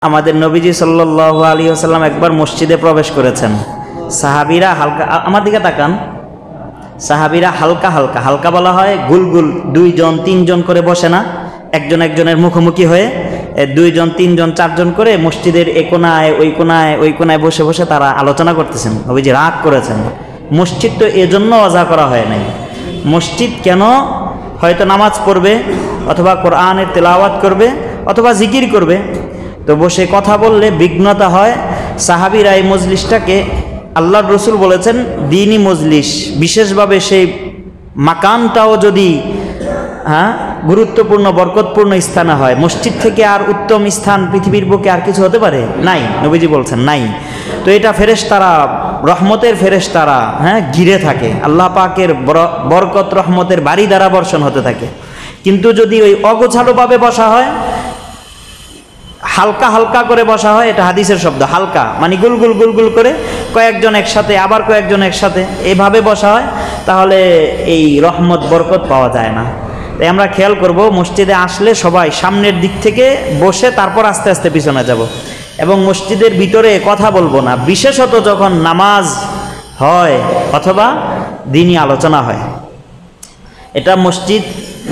আমাদের নবীজি সাল্লাল্লাহু আলাইহি ওয়াসাল্লাম একবার মসজিদে প্রবেশ করেছেন। সাহাবীরা হালকা, আমার দিকে তাকান, সাহাবীরা হালকা হালকা, হালকা বলা হয় গুল গুল, 2 জন 3 জন করে বসে না, একজন একজনের মুখোমুখি হয়ে 2 জন 3 জন 4 জন করে মসজিদের এ কোনায় ওই কোনায় ওই কোনায় বসে বসে তারা আলোচনা করতেছেন। নবীজি রাগ করেছেন। মসজিদ তো এজন্য ওয়াজা করা হয় নাই। মসজিদ কেন? হয়তো নামাজ পড়বে, অথবা কোরআনের তেলাওয়াত করবে, অথবা জিকির করবে। তো বসে কথা বললে বিঘ্নতা হয়। সাহাবীরা এই মজলিসটাকে, আল্লাহর রসুল বলেছেন দ্বীনি মজলিস, বিশেষভাবে সেই মাকানটাও যদি গুরুত্বপূর্ণ বরকতপূর্ণ স্থানে হয়, মসজিদ থেকে আর উত্তম স্থান পৃথিবীর বুকে আর কিছু হতে পারে? নাই, নবীজি বলছেন নাই। তো এটা ফেরেশতারা, রহমতের ফেরেশতারা ঘিরে থাকে, আল্লাহ পাকের বরকত রহমতের বাড়ি দ্বারা বর্ষণ হতে থাকে। কিন্তু যদি ওই অগোছালোভাবে বসা হয়, হালকা হালকা করে বসা হয়, এটা হাদিসের শব্দ, হালকা মানে গুলগুল গুলগুল করে কয়েকজন একসাথে, আবার কয়েকজন একসাথে এভাবে বসা হয়, তাহলে এই রহমত বরকত পাওয়া যায় না। তাই আমরা খেয়াল করব, মসজিদে আসলে সবাই সামনের দিক থেকে বসে তারপর আস্তে আস্তে পিছনে যাব, এবং মসজিদের ভিতরে কথা বলবো না, বিশেষত যখন নামাজ হয় অথবা দ্বীনি আলোচনা হয়। এটা মসজিদ,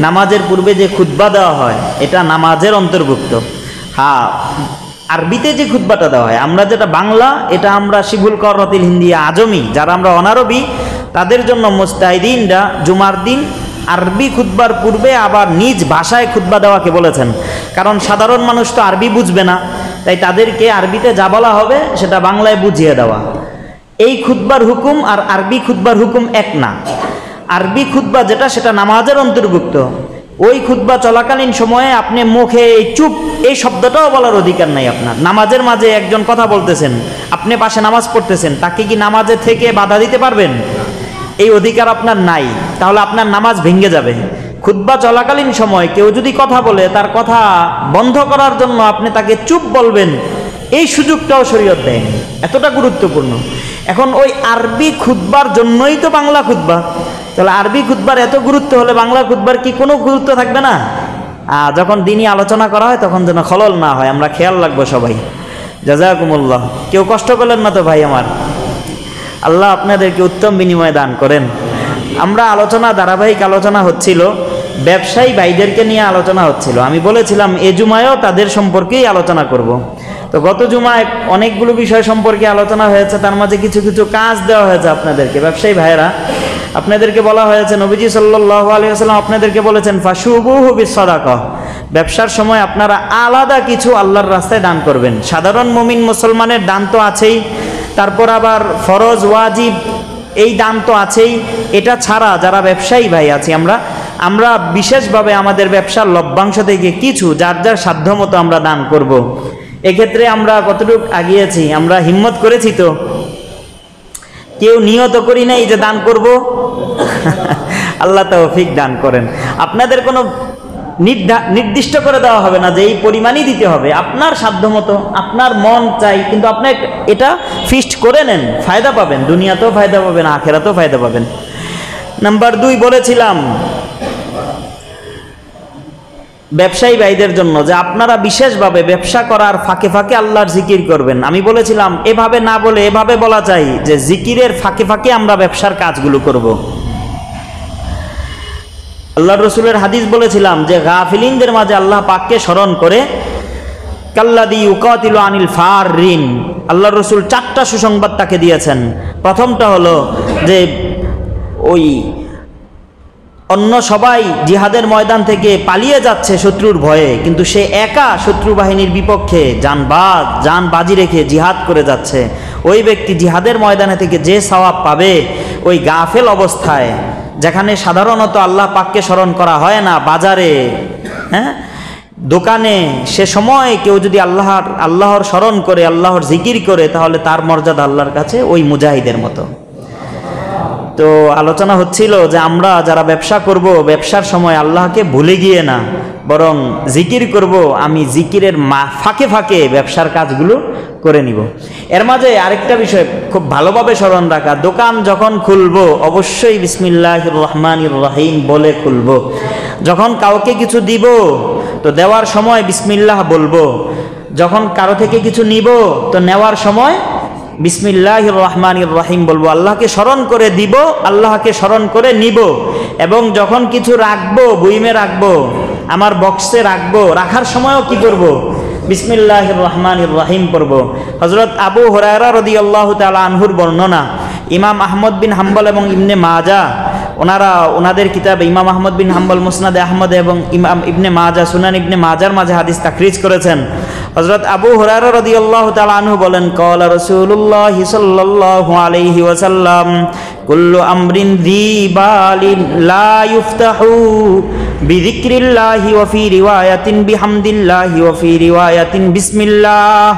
নামাজের পূর্বে যে খুতবা দেওয়া হয় এটা নামাজের অন্তর্ভুক্ত। হ্যাঁ, আরবিতে যে খুতবাটা দেওয়া হয়, আমরা যেটা বাংলা, এটা আমরা শিবুল কররাতিল হিন্দিয়া আজমি, যারা আমরা অনারবি তাদের জন্য মুস্তাহিদিনরা জুমার দিন আরবি খুতবার পূর্বে আবার নিজ ভাষায় খুতবা দেওয়াকে বলেছেন। কারণ সাধারণ মানুষ তো আরবি বুঝবে না, তাই তাদেরকে আরবিতে যা বলা হবে সেটা বাংলায় বুঝিয়ে দেওয়া। এই খুতবার হুকুম আর আরবি খুতবার হুকুম এক না। আরবি খুতবা যেটা, সেটা নামাজের অন্তর্ভুক্ত। ওই খুতবা চলাকালীন সময়ে আপনি মুখে এই চুপ এই শব্দটাও বলার অধিকার নাই আপনার। নামাজের মাঝে একজন কথা বলতেছেন, আপনি পাশে নামাজ পড়তেছেন, তাকে কি নামাজে থেকে বাধা দিতে পারবেন? এই অধিকার আপনার নাই, তাহলে আপনার নামাজ ভেঙে যাবে। খুতবা চলাকালীন সময় কেউ যদি কথা বলে, তার কথা বন্ধ করার জন্য আপনি তাকে চুপ বলবেন, এই সুযোগটাও শরীয়ত দেয়নি। এতটা গুরুত্বপূর্ণ। এখন ওই আরবি খুতবার জন্যই তো বাংলা খুতবা, তাহলে আরবি খুতবার এত গুরুত্ব হলে বাংলা খুতবার কি কোনো গুরুত্ব থাকবে না? যখন দ্বীনি আলোচনা করা হয় তখন যেন খলল না হয়, আমরা খেয়াল রাখবো সবাই। জাযাকুমুল্লাহ। কেউ কষ্ট করলেন না তো ভাই আমার? আল্লাহ আপনাদেরকে উত্তম বিনিময় দান করেন। আমরা ধারাবাহিক আলোচনা হচ্ছিল, ব্যবসায়ী ভাইদেরকে নিয়ে আলোচনা হচ্ছিল। আমি বলেছিলাম এ জুমায়ও তাদের সম্পর্কেই আলোচনা করব। তো গত জুমায় অনেকগুলো বিষয় সম্পর্কে আলোচনা হয়েছে, তার মাঝে কিছু কিছু কাজ দেওয়া হয়েছে আপনাদেরকে। ব্যবসায়ী ভাইয়েরা, আপনাদেরকে বলা হয়েছে, নবীজি সাল্লাল্লাহু আলাইহি ওয়াসাল্লাম আপনাদেরকে বলেছেন ফাশুবুহু বিসসাদাকাহ, ব্যবসার সময় আপনারা আলাদা কিছু আল্লাহর রাস্তায় দান করবেন। সাধারণ মুমিন মুসলমানের দান তো আছেই, তারপর আবার ফরজ ওয়াজিব এই দান তো আছেই। এটা ছাড়া যারা ব্যবসায়ী ভাই আছি আমরা বিশেষভাবে আমাদের ব্যবসার লভ্যাংশ থেকে কিছু যার যার সাধ্যমতো আমরা দান করব। এক্ষেত্রে আমরা কতটুকু আগিয়েছি? আমরা হিম্মত করেছি তো? কেউ নিয়ত করি নাই যে দান করব? আল্লাহ তৌফিক দান করেন। আপনাদের কোনো নির্দিষ্ট করে দেওয়া হবে না যে এই পরিমাণই দিতে হবে, আপনার সাধ্যমতো, আপনার মন চাই, কিন্তু আপনি এটা ফিক্সড করে নেন, ফায়দা পাবেন, দুনিয়াতেও ফায়দা পাবেন, আখেরাতেও ফায়দা পাবেন। নাম্বার 2 বলেছিলাম ব্যবসায়ী ভাইদের জন্য যে আপনারা বিশেষভাবে ব্যবসা করার ফাঁকে ফাঁকে আল্লাহর জিকির করবেন। আমি বলেছিলাম এভাবে না বলে এভাবে বলা চাই যে জিকিরের ফাঁকে ফাঁকে আমরা ব্যবসার কাজগুলো করব। আল্লাহর রসুলের হাদিস বলেছিলাম যে গাফিলিনদের মাঝে আল্লাহ পাককে স্মরণ করে কাল্লাযী ইউকাতিলু আনিল ফাররিন, আল্লাহর রসুল 4টা সুসংবাদ তাকে দিয়েছেন। প্রথমটা হলো যে ওই অন্য সবাই জিহাদের ময়দান থেকে পালিয়ে যাচ্ছে শত্রুর ভয়ে, কিন্তু সে একা শত্রু বাহিনীর বিপক্ষে জান বাজি রেখে জিহাদ করে যাচ্ছে। ওই ব্যক্তি জিহাদের ময়দানে থেকে যে সওয়াব পাবে, ওই গাফেল অবস্থায়, যেখানে সাধারণত আল্লাহ পাককে স্মরণ করা হয় না, বাজারে, দোকানে, সে সময় কেউ যদি আল্লাহর স্মরণ করে, আল্লাহর জিকির করে, তাহলে তার মর্যাদা আল্লাহর কাছে ওই মুজাহিদের মতো। তো আলোচনা হচ্ছিল যে আমরা যারা ব্যবসা করব, ব্যবসার সময় আল্লাহকে ভুলে গিয়ে না, বরং জিকির করব। আমি জিকিরের ফাঁকে ফাঁকে ব্যবসার কাজগুলো করে নিব। এর মাঝে আরেকটা বিষয় খুব ভালোভাবে স্মরণ রাখা, দোকান যখন খুলবো অবশ্যই বিসমিল্লাহির রহমানির রহিম বলে খুলবো। যখন কাউকে কিছু দিব তো দেওয়ার সময় বিসমিল্লাহ বলবো। যখন কারো থেকে কিছু নিব তো নেওয়ার সময় বিসমিল্লাহির রহমানির রহিম বলবো, আল্লাহকে স্মরণ করে দিব, আল্লাহকে স্মরণ করে নিব। এবং যখন কিছু রাখবো, বুইমে রাখবো, আমার বক্সে রাখবো, রাখার সময়ও কি করব? বিসমিল্লাহির রহমানির রহিম পড়ব। হযরত আবু হুরায়রা রাদিয়াল্লাহু তাআলা আনহুর বর্ণনা, ইমাম আহমদ বিন হাম্বল এবং ইবনে মাজা ওনাদের কিতাবে, ইমাম আহমদ বিন হাম্বল মুসনাদে আহমদ এবং ইমাম ইবনে মাজা সুনান ইবনে মাজার মাঝে হাদিস তাখরিজ করেছেন। হযরত আবু হুরায়রা রাদিয়াল্লাহু তাআলা আনহু বলেন, ক্বালা রাসূলুল্লাহ সাল্লাল্লাহু আলাইহি ওয়াসাল্লাম, কুল্লু আমরিন যী বালিন লা ইফতাহু বিযিকরিল্লাহি ওয়া ফি রিওয়ায়াতিন বিহামদিল্লাহি ওয়া ফি রিওয়ায়াতিন বিসমিল্লাহ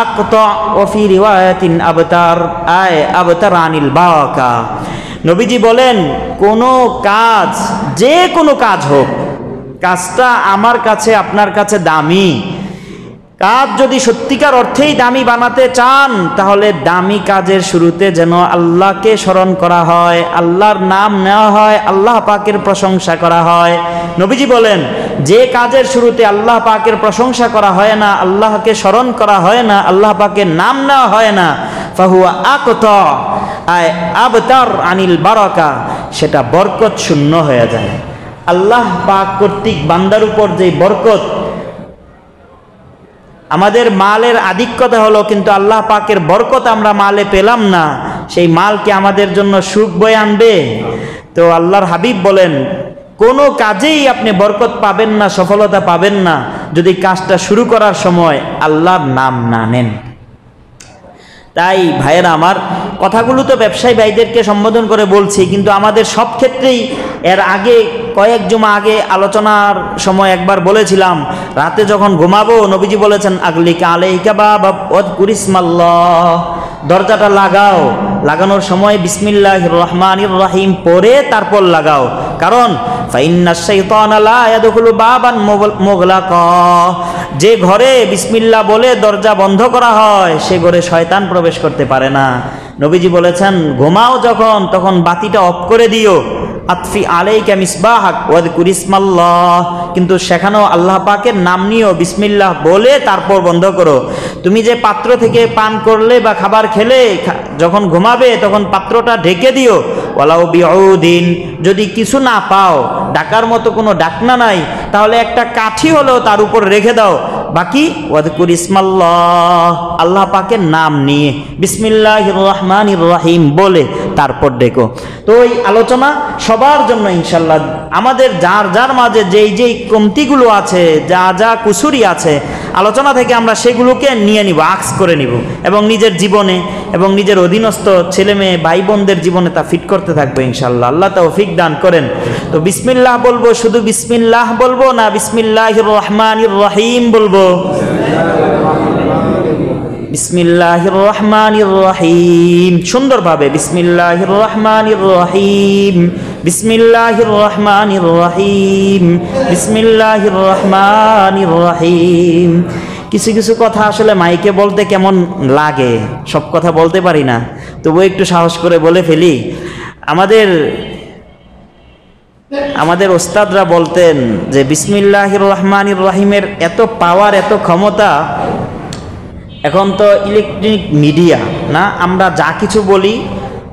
আকতা ওয়া ফি রিওয়ায়াতিন আবতার আবতার আনিল বারাকা। নবীজি বলেন, কোনো কাজ, যে কোনো কাজ হোক, কাজটা আমার কাছে আপনার কাছে দামি, কাজ যদি সত্যিকার অর্থেই দামি বানাতে চান তাহলে দামি কাজের শুরুতে যেন আল্লাহকে স্মরণ করা হয়, আল্লাহর নাম নেওয়া হয়, আল্লাহ পাকের প্রশংসা করা হয়। নবীজি বলেন, যে কাজের শুরুতে আল্লাহ পাকের প্রশংসা করা হয় না, আল্লাহকে স্মরণ করা হয় না, আল্লাহ পাকের নাম নেওয়া হয় না, ফাহুয়া আকতা আবতার আনিল বারাকা, সেটা বরকত শূন্য হয়ে যায়। আল্লাহ পাক কর্তৃক বান্দার উপর যে বরকত, আমাদের মালের আধিক্যতা হলো, কিন্তু আল্লাহ পাকের বরকত আমরা মালে পেলাম না, সেই মালকে আমাদের জন্য সুখ বয়ে আনবে? তো আল্লাহর হাবিব বলেন, কোনো কাজেই আপনি বরকত পাবেন না, সফলতা পাবেন না যদি কাজটা শুরু করার সময় আল্লাহর নাম না নেন। তাই ভাইয়েরা আমার, কথাগুলো তো ব্যবসায়ী ভাইদেরকে সম্বোধন করে বলছি, কিন্তু আমাদের সব ক্ষেত্রেই, এর আগে কয়েক জুমা আগে আলোচনার সময় একবার বলেছিলাম, রাতে যখন ঘুমাবো নবীজি বলেছেন, আগলিকা আলাইকা বাবা ওয়াজকুরিসমাল্লাহ, দরজাটা লাগাও, লাগানোর সময় বিসমিল্লাহির রহমানির রহিম পড়ে তারপর লাগাও। কারণ ফাইন্নাশ শাইতানা লা ইয়াদখুলু বাবান মুগলাকা, যে ঘরে বিসমিল্লাহ বলে দরজা বন্ধ করা হয় সে ঘরে শয়তান প্রবেশ করতে পারে না। নবীজি বলেছেন, ঘুমাও যখন, তখন বাতিটা অফ করে দিও, আতফি আলাইকা মিসবাহাক ওয়াজকুরিসমাল্লাহ, কিন্তু সেখানেও আল্লাহ পাকের নাম নিও, বিসমিল্লাহ বলে তারপর বন্ধ করো। তুমি যে পাত্র থেকে পান করলে বা খাবার খেলে যখন ঘুমাবে তখন পাত্রটা ঢেকে দিও, ওয়ালাউ বিউদিন, যদি কিছু না পাও, ডাকার মতো কোনো ডাকনা নাই, তাহলে একটা কাঠি হলেও তার উপর রেখে দাও, বাকি ওয়াজকুরিসমাল্লাহ, আল্লাহ পাকের নাম নিয়ে বিসমিল্লাহির রহমানির রহিম বলে তারপর ডেকো। তো এই আলোচনা সবার জন্য ইনশাল্লাহ, আমাদের যার যার মাঝে যেই যেই কমতিগুলো আছে, যা যা কুসুরি আছে, আলোচনা থেকে আমরা সেগুলোকে নিয়ে নিব, আক্স করে নিব, এবং নিজের জীবনে এবং নিজের অধীনস্থ ছেলে মেয়ে ভাই বোনদের জীবনে তা ফিট করতে থাকবে ইনশাল্লাহ। আল্লাহ তৌফিক দান করেন। তো বিসমিল্লাহ বলবো, শুধু বিসমিল্লাহ বলবো না বিসমিল্লাহির রহমানির রহিম বলবো? বিসমিল্লাহির রহমানির রহিম, সুন্দরভাবে বিসমিল্লাহির রহমানির রহিম, বিসমিল্লাহির রহমানির রহিম, বিসমিল্লাহির রহমানির রহিম। কিছু কিছু কথা আসলে মাইকে বলতে কেমন লাগে, সব কথা বলতে পারি না, তবুও একটু সাহস করে বলে ফেলি। আমাদের ওস্তাদরা বলতেন যে বিসমিল্লাহির রহমানির রহিমের এত পাওয়ার, এত ক্ষমতা, এখন তো ইলেকট্রনিক মিডিয়া না, আমরা যা কিছু বলি,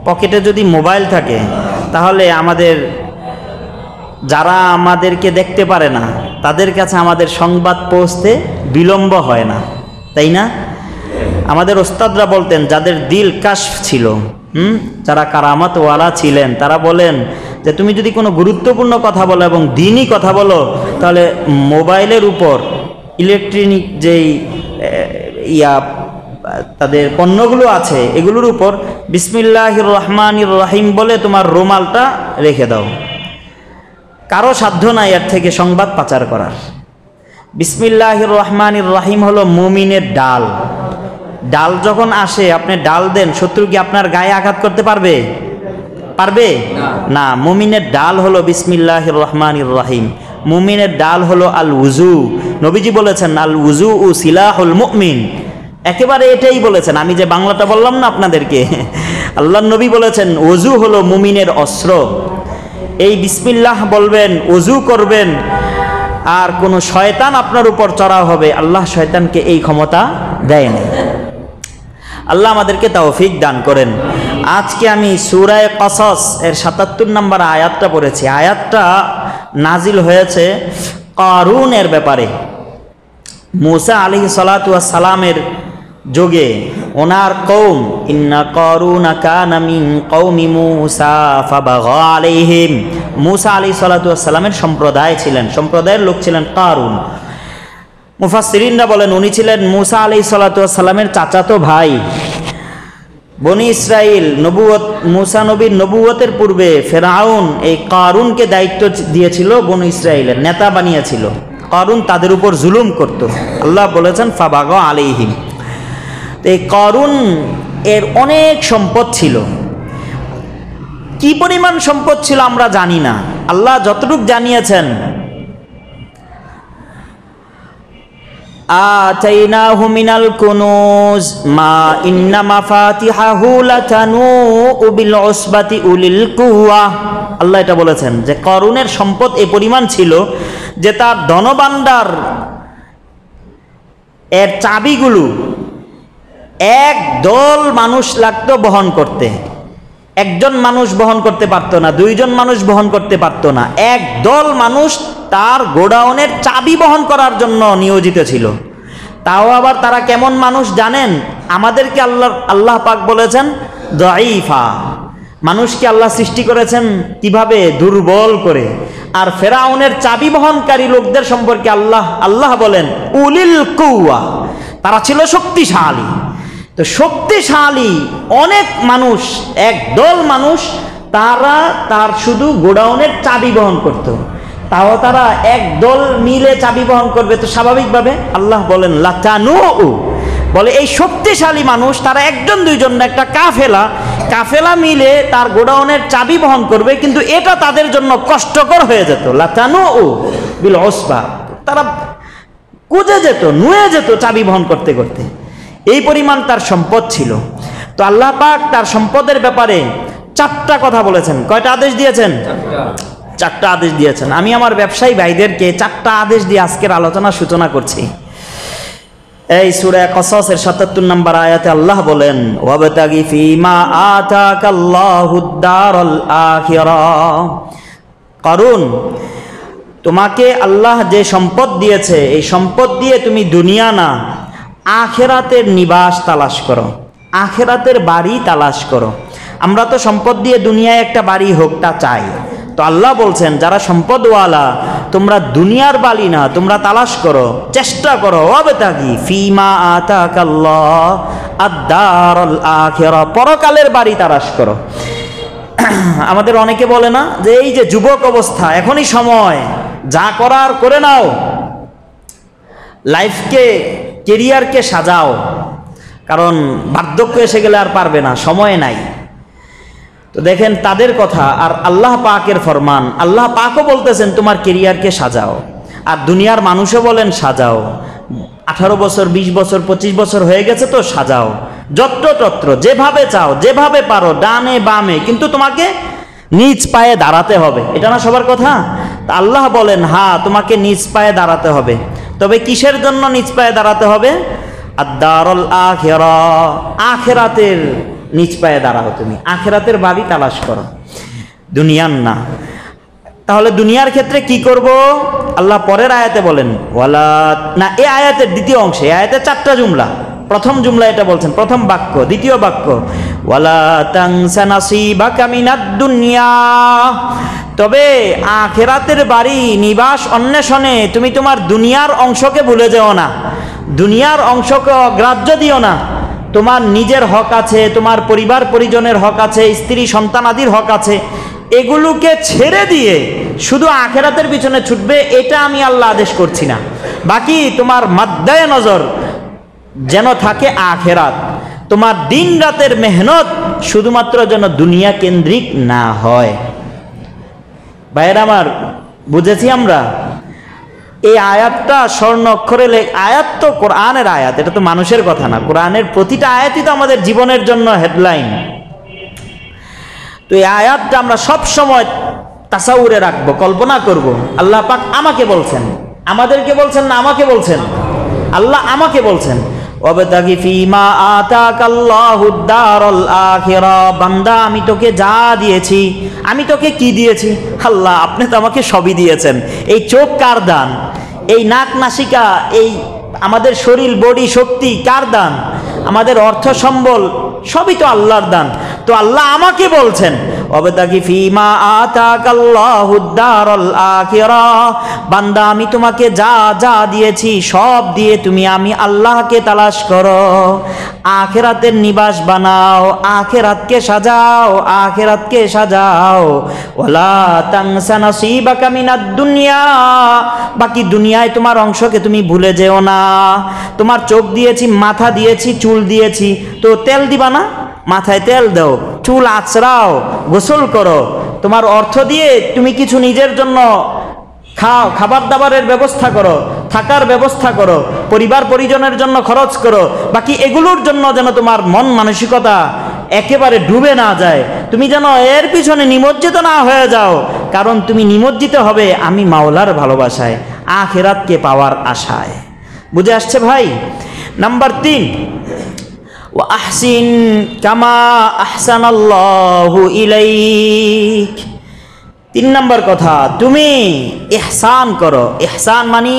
পকেটে যদি মোবাইল থাকে তাহলে আমাদের যারা আমাদেরকে দেখতে পারে না তাদের কাছে আমাদের সংবাদ পৌঁছতে বিলম্ব হয় না, তাই না? আমাদের ওস্তাদরা বলতেন, যাদের দিল কাশফ ছিল, যারা কারামাতওয়ালা ছিলেন, তারা বলেন যে তুমি যদি কোনো গুরুত্বপূর্ণ কথা বলো এবং দিনই কথা বলো, তাহলে মোবাইলের উপর ইলেকট্রনিক যেই তাদের পণ্যগুলো আছে এগুলোর উপর বিসমিল্লাহির রহমানির রহিম বলে তোমার রুমালটা রেখে দাও। কারো সাধ্য নাই এর থেকে সংবাদ পাচার করার। বিসমিল্লাহির রহমানির রহিম হলো মুমিনের ডাল। ডাল যখন আসে, আপনি ডাল দেন, শত্রু কি আপনার গায়ে আঘাত করতে পারবে? না। মুমিনের ডাল হলো বিসমিল্লাহির রহমানির রহিম। মুমিনের ডাল হলো আল উজু। নবীজি বলেছেন, আল উজু উ সিলাহুল মুমিন, একেবারে এটাই বলেছেন। আমি যে বাংলাটা বললাম না আপনাদেরকে, আল্লাহর নবী বলেছেন ওযু হলো মুমিনের অস্ত্র। এই বিসমিল্লাহ বলবেন, ওযু করবেন, আর কোনো শয়তান আপনার উপর চড়াও হবে, আল্লাহ শয়তানকে এই ক্ষমতা দেয়নি। আল্লাহ আমাদেরকে তৌফিক দান করেন। আজকে আমি সূরা কসস এর ৭৭ নম্বর আয়াতটা পড়েছি। আয়াতটা নাজিল হয়েছে কারুনের ব্যাপারে। মূসা আলাইহিস সালাতু ওয়াস সালামের যুগে ওনার কওম, ইন্না কারুনা কানা মিন কওমি মূসা ফাবাগা আলাইহিম, মূসা আলাইহিস সালাতু ওয়াস সালামের সম্প্রদায় ছিলেন, সম্প্রদায়ের লোক ছিলেন কারুন। মুফাসসিরিনরা বলেন উনি ছিলেন মূসা আলাইহিস সালাতু ওয়াস সালামের চাচাতো ভাই। বনি ইসরাইল মূসা নবীর নবুয়তের পূর্বে ফেরাউন এই কারুনকে দায়িত্ব দিয়েছিল, বনি ইসরাইলের নেতা বানিয়েছিল। কারুন তাদের উপর জুলুম করত। আল্লাহ বলেছেন ফাবাগা আলাইহিম। এই কারুন এর অনেক সম্পদ ছিল। কি পরিমাণ সম্পদ ছিল আমরা জানি না, আল্লাহ যতটুকু জানিয়েছেন আতাইনাহু মিনাল কুনুজ মা ইন্না মাফাতিহাহু লাতানু বিল উসবাতি উলিল কুওয়া। আল্লাহ এটা বলেছেন যে কারুনের সম্পদ এই পরিমাণ ছিল যে তার ধনভাণ্ডার এর চাবিগুলো এক দল মানুষ লাগতো বহন করতে। একজন মানুষ বহন করতে পারতো না, দুইজন মানুষ বহন করতে পারতো না, এক দল মানুষ তার গোডাউনের চাবি বহন করার জন্য নিয়োজিত ছিল। তাও আবার তারা কেমন মানুষ জানেন? আমাদেরকে আল্লাহ পাক বলেছেন দাঈফা। মানুষকে আল্লাহ সৃষ্টি করেছেন কিভাবে? দুর্বল করে। আর ফেরাউনের চাবি বহনকারী লোকদের সম্পর্কে আল্লাহ বলেন উলিল কুওয়া, তারা ছিল শক্তিশালী। তো শক্তিশালী অনেক মানুষ, একদল মানুষ, তার শুধু গোডাউনের চাবি বহন করত। তাও তারা একদল মিলে চাবি বহন করবে, তো স্বাভাবিকভাবে আল্লাহ বলেন লাতানু, বলে এই শক্তিশালী মানুষ তারা একজন দুইজন না, একটা কাফেলা মিলে তার গোডাউনের চাবি বহন করবে, কিন্তু এটা তাদের জন্য কষ্টকর হয়ে যেত। লাতানু বিল উসবা, তারা কুজে যেত, নুয়ে যেত চাবি বহন করতে করতে, এই পরিমাণ তার সম্পদ ছিল। তো আল্লাহ পাক তার সম্পদের ব্যাপারে 4টা কথা বলেছেন। কয়টা আদেশ দিয়েছেন? 4টা আদেশ দিয়েছেন। আমি আমার ব্যবসায়ী ভাইদেরকে 4টা আদেশ দিয়ে আজকের আলোচনা সূচনা করছি। এই সূরা কসসের ৭৭ নম্বর আয়াতে আল্লাহ বলেন ওয়াবতাগি ফীমা আতাকাল্লাহুদ দারাল আখিরাহ। কারণ তোমাকে আল্লাহ যে সম্পদ দিয়েছে, এই সম্পদ দিয়ে তুমি দুনিয়া না আখিরাতের নিবাস তালাশ করো, আখিরাতের বাড়ি তালাশ করো। আমরা তো সম্পদ দিয়ে দুনিয়ায় একটা বাড়ি হোকটা চাই। তো আল্লাহ বলছেন যারা সম্পদওয়ালা, তোমরা দুনিয়ার বাড়ি না, তোমরা তালাশ করো, চেষ্টা করো। ওয়াবতাগি ফীমা আতাকাল্লাহ আদ-দারাল আখিরাহ, পরকালের বাড়ি তালাশ করো। আমাদের অনেকে বলে না যে এই যে যুবক অবস্থা, এখনই সময়, যা করার করে নাও, লাইফকে, কেরিয়ারকে সাজাও, কারণ বার্ধক্য এসে গেলে আর পারবে না, সময় নাই। তো দেখেন তাদের কথা আর আল্লাহ পাকের ফরমান। আল্লাহ পাকও বলতেছেন তোমার কেরিয়ারকে সাজাও, আর দুনিয়ার মানুষও বলেন সাজাও। 18 বছর, 20 বছর, 25 বছর হয়ে গেছে তো সাজাও, যত্রতত্র যেভাবে চাও, যেভাবে পারো, ডানে বামে, কিন্তু তোমাকে নিজ পায়ে দাঁড়াতে হবে। এটা না সবার কথা? তা আল্লাহ বলেন হ্যাঁ, তোমাকে নিজ পায়ে দাঁড়াতে হবে। তবে কিসের জন্য নিজ পায়ে দাঁড়াতে হবে? আদ-দারুল আখিরাহ, আখিরাতের নিজ পায়ে দাঁড়াও, তুমি আখিরাতের বাড়ি তালাশ করো, দুনিয়ার না। তাহলে দুনিয়ার ক্ষেত্রে কি করব? আল্লাহ পরের আয়াতে বলেন ওয়ালা না, এই আয়াতের দ্বিতীয় অংশে, আয়াতে 4টা জুমলা, প্রথম জুমলা এটা বলছেন, প্রথম বাক্য, দ্বিতীয় বাক্য ওয়ালা তানসা নাসিবাকা মিনাদ দুনিয়া, তবে আখিরাতের বাড়ি নিবাস অন্বেষণে তুমি তোমার দুনিয়ার অংশকে ভুলে যেও না, দুনিয়ার অংশকে অগ্রাহ্য দিও না। তোমার নিজের হক আছে, তোমার পরিবার পরিজনের হক আছে, স্ত্রী সন্তানাদির হক আছে, এগুলোকে ছেড়ে দিয়ে শুধু আখিরাতের পিছনে ছুটবে, এটা আমি আল্লাহ আদেশ করছি না। বাকি তোমার মাদ্দায়ে নজর যেন থাকে আখিরাত, তোমার দিন রাতের মেহনত শুধুমাত্র যেন দুনিয়া কেন্দ্রিক না হয়। ভাইয়েরা আমার, বুঝেছি আমরা? এই আয়াতটা স্বর্ণ অক্ষরে আয়াত তো কোরআনের আয়াত, এটা তো মানুষের কথা না। কোরআনের প্রতিটা আয়াতই তো আমাদের জীবনের জন্য হেডলাইন। তো এই আয়াতটা আমরা সব সময় তাসাউরে রাখবো, কল্পনা করব। আল্লাহ পাক আমাকে বলছেন, আমাদেরকে বলছেন না আমাকে বলছেন? আল্লাহ আমাকে বলছেন, ওয়াবতাগি ফীমা আতাকাল্লাহুদ দারাল আখিরা, বান্দা আমি তোকে যা দিয়েছি, আমি তোকে কি দিয়েছি? আল্লাহ আপনি তো আমাকে সবই দিয়েছেন। এই চোখ কার দান? এই নাক নাসিকা, এই আমাদের শরীর বডি শক্তি কার দান? আমাদের অর্থ সম্বল সবই তো আল্লাহর দান। তো আল্লাহ আমাকে বলছেন ওয়াবতাগি ফীমা আতাকাল্লাহুদ দারাল আখিরা, বান্দা আমি তোমাকে যা যা দিয়েছি সব দিয়ে তুমি আমি আল্লাহকে তালাশ করো, আখিরাতের নিবাস বানাও, আখিরাতকে সাজাও, আখিরাতকে সাজাও। ওয়ালা তানসা নাসিবাকা মিনাদ দুনিয়া, বাকি দুনিয়ায় তোমার অংশকে তুমি ভুলে যেও না। তোমার চোখ দিয়েছি, মাথা দিয়েছি, চুল দিয়েছি, তো তেল দিবা না? মাথায় তেল দাও, চুল আঁচড়াও, গোসল করো। তোমার অর্থ দিয়ে তুমি কিছু নিজের জন্য খাও, খাবার দাবারের ব্যবস্থা করো, থাকার ব্যবস্থা করো, পরিবার পরিজনের জন্য খরচ করো। বাকি এগুলোর জন্য যেন তোমার মন মানসিকতা একেবারে ডুবে না যায়, তুমি যেন এর পিছনে নিমজ্জিত না হয়ে যাও, কারণ তুমি নিমজ্জিত হবে আমি মাওলার ভালোবাসায়, আখিরাতকে পাওয়ার আশায়। বুঝে আসছে ভাই? নাম্বার 3, ওয়া আহসিন কামা আহসানাল্লাহু ইলাইক। 3 নম্বর কথা, তুমি ইহসান করো। ইহসান মানে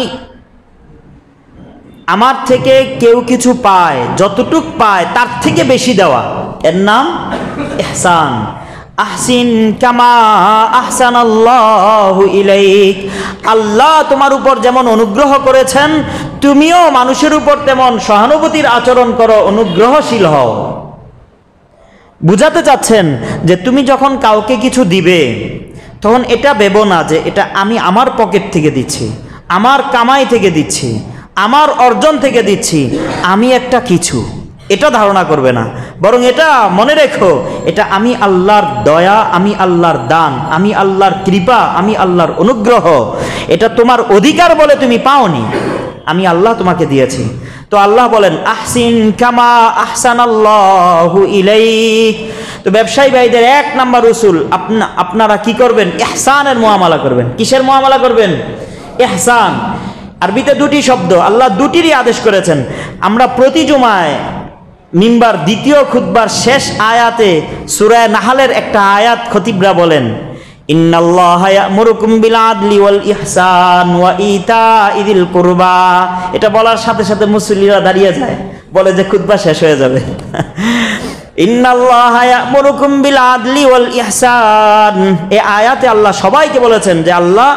আমার থেকে কেউ কিছু পায়, যতটুক পায় তার থেকে বেশি দেওয়া, এর নাম ইহসান। আহসিন কামা আহসানাল্লাহু ইলাইক, আল্লাহ তোমার উপর যেমন অনুগ্রহ করেছেন তুমিও মানুষের উপর তেমন সহানুভূতির আচরণ করো, অনুগ্রহশীল হও। বুঝাতে চাচ্ছেন যে তুমি যখন কাউকে কিছু দিবে তখন এটা ভেবো না যে এটা আমি আমার পকেট থেকে দিচ্ছি, আমার কামাই থেকে দিচ্ছি, আমার অর্জন থেকে দিচ্ছি, আমি একটা কিছু, এটা ধারণা করবে না। বরং এটা মনে রেখো, এটা আমি আল্লাহর দয়া, আমি আল্লাহর দান, আমি আল্লাহর কৃপা, আমি আল্লাহর অনুগ্রহ। এটা তোমার অধিকার বলে তুমি পাওনি, আমি আল্লাহ তোমাকে দিয়েছি। তো আল্লাহ বলেন আহসিন কামা আহসানাল্লাহু ইলাইক। তো ব্যবসায়ী ভাইদের 1 নাম্বার উসুল, আপনারা কি করবেন? ইহসানের মুআমালা করবেন। কিসের মুআমালা করবেন? ইহসান। আরবিতে 2টি শব্দ, আল্লাহ 2টিরই আদেশ করেছেন। আমরা প্রতি জুমায় মিম্বার 2য় খুতবার শেষ আয়াতে সূরা নাহলের একটা আয়াত খতিবরা বলেন, ইন্নাল্লাহা ইয়া'মুরুকুম বিল আদলি ওয়াল ইহসান ওয়া ইতাইযিল কুরবা। এটা বলার সাথে সাথে মুসল্লিরা দাঁড়িয়ে যায়, বলে যে খুতবা শেষ হয়ে যাবে। ইন্নাল্লাহা ইয়া'মুরুকুম বিল আদলি ওয়াল ইহসান, এই আয়াতে আল্লাহ সবাইকে বলেছেন যে আল্লাহ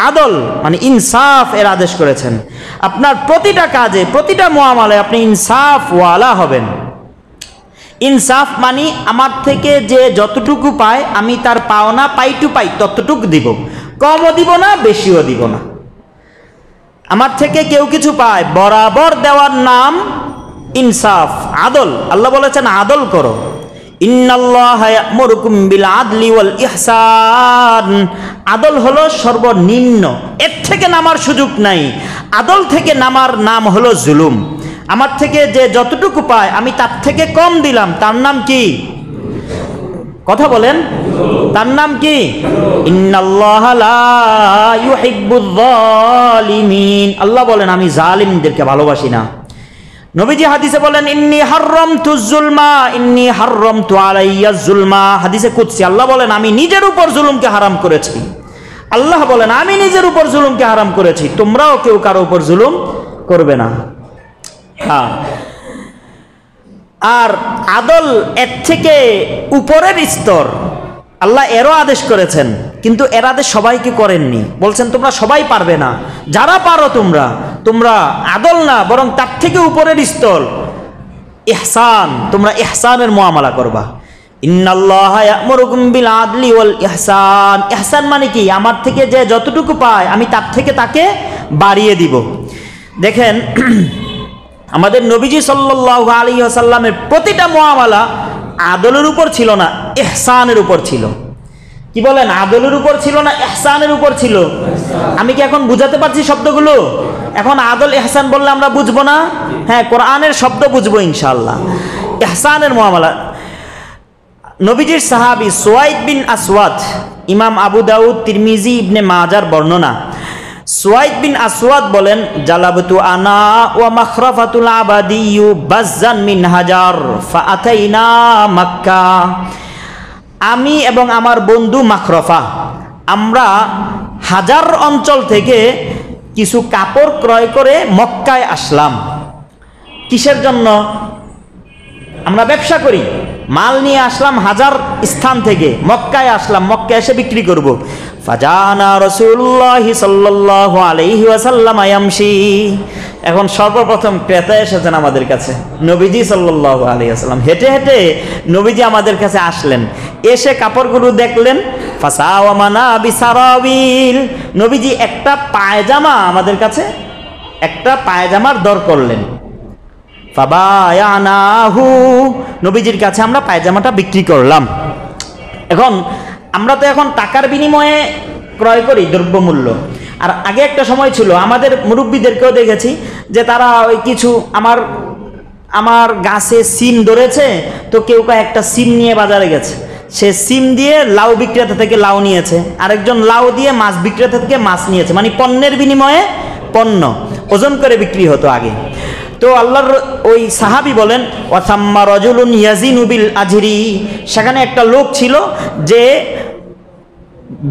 আদল মানে ইনসাফ এর আদেশ করেছেন। আপনার প্রতিটা কাজে, প্রতিটা মুআমালায় আপনি ইনসাফ ওয়ালা হবেন। ইনসাফ মানে আমার থেকে যে যতটুকু পায় আমি তার পাওনা পাই টু পাই ততটুকু দিব, কমও দিব না, বেশিও দিব না। আমার থেকে কেউ কিছু পায়, বরাবর দেওয়ার নাম ইনসাফ, আদল। আল্লাহ বলেছেন আদল করো। ইন্নাল্লাহা ইয়া'মুরুকুম বিল আদলি ওয়াল ইহসান, আদল হলো সর্বনিম্ন, এর থেকে নামার সুযোগ নাই। আদল থেকে নামার নাম হলো জুলুম। আমার থেকে যে যতটুকু পায় আমি তার থেকে কম দিলাম, তার নাম কি? কথা বলেন, তার নাম কি? ইন্নাল্লাহা লা ইউহিব্বুয যালিমিন। আল্লাহ বলেন আমি জালিমদেরকে ভালোবাসি না। নবীজি হাদিসে বলেন ইন্নী হাররামতুজ যুলমা, ইন্নী হাররামতু আলাইয়াজ যুলমা। হাদিসে কুদসি আল্লাহ বলেন আমি নিজের উপর জুলুমকে হারাম করেছি। আল্লাহ বলেন আমি নিজের উপর জুলুমকে হারাম করেছি, তোমরাও কেউ কারো উপর জুলুম করবে না। হ্যাঁ, আর আদল এর থেকে উপরের স্তর, আল্লাহ এরও আদেশ করেছেন, কিন্তু এর আদেশ সবাইকে করেননি। বলছেন তোমরা সবাই পারবে না, যারা পারো তোমরা আদল না বরং তার থেকে উপরের স্তর ইহসান, তোমরা ইহসানের মুআমালা করবা। ইন্নাল্লাহা ইয়া'মুরুকুম বিল আদলি ওয়াল ইহসান। ইহসান মানে কি? আমার থেকে যে যতটুকু পায় আমি তার থেকে তাকে বাড়িয়ে দিব। দেখেন আমাদের নবীজি সাল্লাল্লাহু আলাইহি ওয়াসাল্লামের প্রতিটা মুআমালা আদলের উপর ছিল না, ইহসানের উপর ছিল। কি বলেন? আদলের উপর ছিল না, ইহসানের উপর ছিল। আমি কি এখন বুঝাতে পারছি শব্দগুলো? এখন আদল ইহসান বললে আমরা বুঝবো না? হ্যাঁ, কোরআনের শব্দ বুঝবো ইনশাআল্লাহ। ইহসানের মুআমালা, নবীজির সাহাবী সুয়াইদ বিন আসওয়াদ, ইমাম আবু দাউদ, তিরমিজি, ইবনে মাজার বর্ণনা। সুয়াইদ বিন আসওয়াদ বলেন, জালাবতু আনা ওয়া মাখরাফাতুল আবাদিয়্যু বাজ্জান মিন হাজার ফাআতাইনা মক্কা। আমি এবং আমার বন্ধু মাখরফা, আমরা হাজার অঞ্চল থেকে কিছু কাপড় ক্রয় করে মক্কায় আসলাম। কিসের জন্য? আমরা ব্যবসা করি, মাল নিয়ে আসলাম হাজার স্থান থেকে, মক্কায় আসলাম, মক্কায় এসে বিক্রি করব। ফাজানা রাসূলুল্লাহ সাল্লাল্লাহু আলাইহি ওয়াসাল্লাম ইয়ামশি। এখন সর্বপ্রথম ক্রেতা এসেছেন আমাদের কাছে, নবীজি সাল্লাল্লাহু আলাইহি ওয়াসাল্লাম হেঁটে হেঁটে নবীজি আমাদের কাছে আসলেন, এসে কাপড়গুলো দেখলেন। ফাসাওয়ামানা বিসারাবিল, নবীজি একটা পায়জামা আমাদের কাছে, একটা পায়জামার দর করলেন। ফাবায়ানাহু, নবীজির কাছে আমরা পায়জামাটা বিক্রি করলাম। এখন আমরা তো এখন টাকার বিনিময়ে ক্রয় করি দ্রব্যমূল্য, আর আগে একটা সময় ছিল, আমাদের মুরব্বীদেরকেও দেখেছি যে তারা ওই কিছু আমার গাছে সিম ধরেছে, তো কেউ একটা সিম নিয়ে বাজারে গেছে, সে সিম দিয়ে লাউ বিক্রেতা থেকে লাউ নিয়েছে, আরেকজন লাউ দিয়ে মাছ বিক্রেতা থেকে মাছ নিয়েছে, মানে পণ্যের বিনিময়ে পণ্য ওজন করে বিক্রি হতো আগে। তো আল্লাহর ওই সাহাবী বলেন, ওয়াসাম্মা রাজুলুন ইয়াজিনু বিল আজরি, সেখানে একটা লোক ছিল যে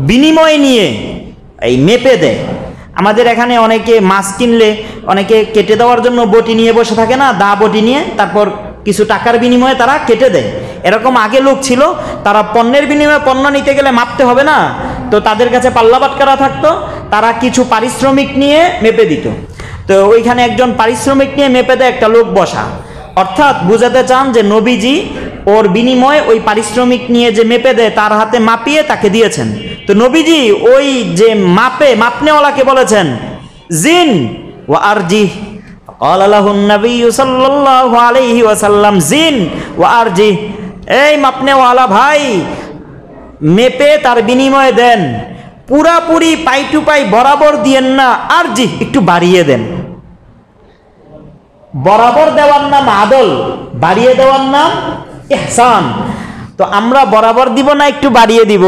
বিনিময় নিয়ে এই মেপে দেয়। আমাদের এখানে অনেকে মাছ কিনলে অনেকে কেটে দেওয়ার জন্য বটি নিয়ে বসে থাকে না, দা বটি নিয়ে, তারপর কিছু টাকার বিনিময়ে তারা কেটে দেয়। এরকম আগে লোক ছিল, তারা পণ্যের বিনিময়ে পণ্য নিতে গেলে মাপতে হবে না, তো তাদের কাছে পাল্লা বাটকারা থাকতো, তারা কিছু পারিশ্রমিক নিয়ে মেপে দিত। তো ওইখানে একজন পারিশ্রমিক নিয়ে মেপে দেয় একটা লোক বসা, অর্থাৎ বুঝাতে চান যে নবীজি ওর বিনিময়ে ওই পারিশ্রমিক নিয়ে যে মেপে দেয় তার হাতে মাপিয়ে তাকে দিয়েছেন। তো নবীজি ওই যে মাপনেওয়ালাকে বলেছেন, জিন ওয়া আরজি। قال له النبي صلى الله عليه وسلم জিন ওয়া আরজি, এই মাপনেওয়ালা ভাই, মেপে তার বিনিময়ে দেন, পুরাপুরি পাই টু পাই বরাবর দিয়েন না, আরজি একটু বাড়িয়ে দেন। বরাবর দেওয়ার নাম আদল, বাড়িয়ে দেওয়ার নাম ইহসান। তো আমরা বরাবর দিব না একটু বাড়িয়ে দিব?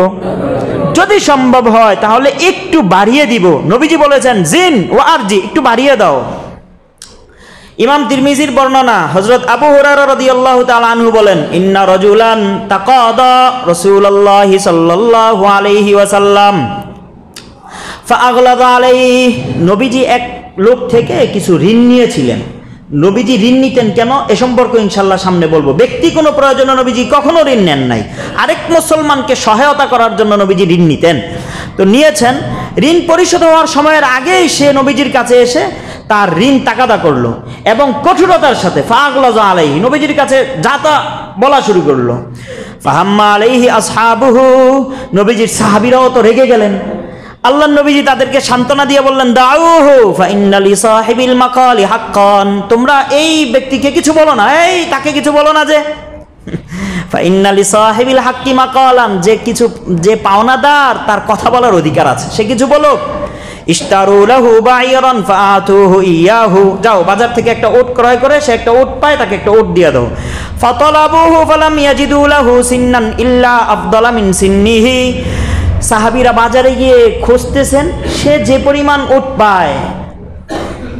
যদি সম্ভব হয় তাহলে একটু বাড়িয়ে দিব। নবীজি বলেছেন জিন ও আরজি, একটু বাড়িয়ে দাও। ইমাম তিরমিজির বর্ণনা, হযরত আবু হুরায়রা রাদিয়াল্লাহু তাআলা আনহু বলেন, ইন্না রাজুলান তাকাদা রাসূলুল্লাহি সাল্লাল্লাহু আলাইহি ওয়াসাল্লাম ফাআগলাযা আলাইহি, নবীজি এক লোক থেকে কিছু ঋণ নিয়েছিলেন। নবীজি ঋণ নিতেন কেন এ সম্পর্কে ইনশাআল্লাহ সামনে বলবো। ব্যক্তি কোনো প্রয়োজনে নবীজি কখনো ঋণ নেন নাই, আরেক মুসলমানকে সহায়তা করার জন্য নবীজি ঋণ নিতেন। তো নিয়েছেন, ঋণ পরিশোধ হওয়ার সময়ের আগেই সে নবীজির কাছে এসে তার ঋণ তাকাদা করলো এবং কঠোরতার সাথে ফাগলাযা আলাইহি, নবীজির কাছে যা তা বলা শুরু করলো। ফাহাম্মা আলাইহি আসহাবুহু, নবীজির সাহাবীরাও তো রেগে গেলেন। আল্লাহর নবীজি তাদেরকে সান্ত্বনা দিয়ে বললেন, দাউহু ফাইন্না লিসাহিবিল মাকালি হাক্কান, তোমরা এই ব্যক্তিকে কিছু বলো না, এই তাকে কিছু বলো না, যে ফাইন্না লিসাহিবিল হাক্কি মাকালান, যে পাওনাদার তার কথা বলার অধিকার আছে, সে কিছু বলো। ইশতারু লাহু বাইরান ফাআতুহু ইয়াহু, যাও বাজার থেকে একটা ওট ক্রয় করে, সে একটা ওট পায়, তাকে একটা ওট দিয়ে দাও। ফাতালাবুহু ফালাম ইয়াজিদু লাহু সিন্নান ইল্লা আফদালা মিন সিন্নিহি, সাহাবীরা বাজারে গিয়ে খুঁজতেছেন, সে যে পরিমাণ ওট পায়,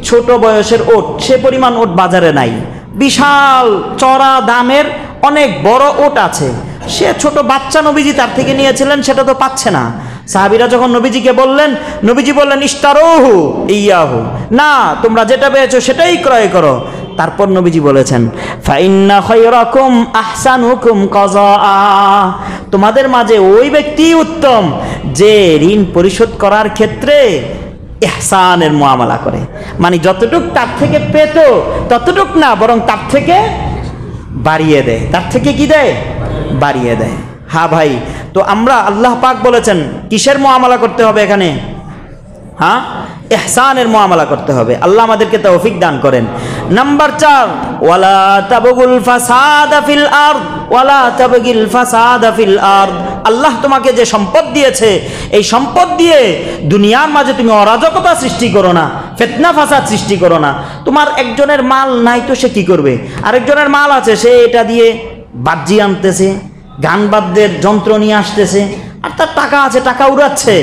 ছোট বয়সের ওট, সে পরিমাণ ওট বাজারে নাই। বিশাল চড়া দামের অনেক বড় ওট আছে, সে ছোট বাচ্চা নবীজি তার থেকে নিয়েছিলেন, সেটা তো পাচ্ছে না। সাহাবীরা যখন নবীজিকে বললেন, নবীজি বললেন ইশতারুহু ইয়াহু, না তোমরা যেটা পেয়েছো সেটাই ক্রয় করো। তারপর নবীজি বলেছেন, ফাইন্না খায়রাকুম আহসানুকুম কাযাআ, তোমাদের মাঝে ওই ব্যক্তি উত্তম যে ঋণ পরিশোধ করার ক্ষেত্রে ইহসানের মুআমালা করে, মানে যতটুক তার থেকে পেত ততটুক না, বরং তার থেকে বাড়িয়ে দেয়। তার থেকে কি দেয়? বাড়িয়ে দেয়। হ্যাঁ ভাই, তো আমরা, আল্লাহ পাক বলেছেন কিসের মুআমালা করতে হবে এখানে? হ্যাঁ, ইহসানের মুআমালা করতে হবে। আল্লাহ আমাদেরকে তৌফিক দান করেন। নাম্বার 4, ওয়ালা তাবগুল ফাসাদা ফিল আরদ ওয়ালা তাবগিল ফাসাদা ফিল আরদ, আল্লাহ তোমাকে যে সম্পদ দিয়েছে, এই সম্পদ দিয়ে দুনিয়ার মাঝে তুমি অরাজকতা সৃষ্টি করো না, ফিতনা ফাসাদ সৃষ্টি করো না। তোমার একজনের মাল নাই তো সে কি করবে? আরেকজনের মাল আছে, সে এটা দিয়ে বাজি আনতেছে, গান বাদ্যের যন্ত্র নিয়ে আসতেছে, আর তার টাকা আছে, টাকা উড়াচ্ছে।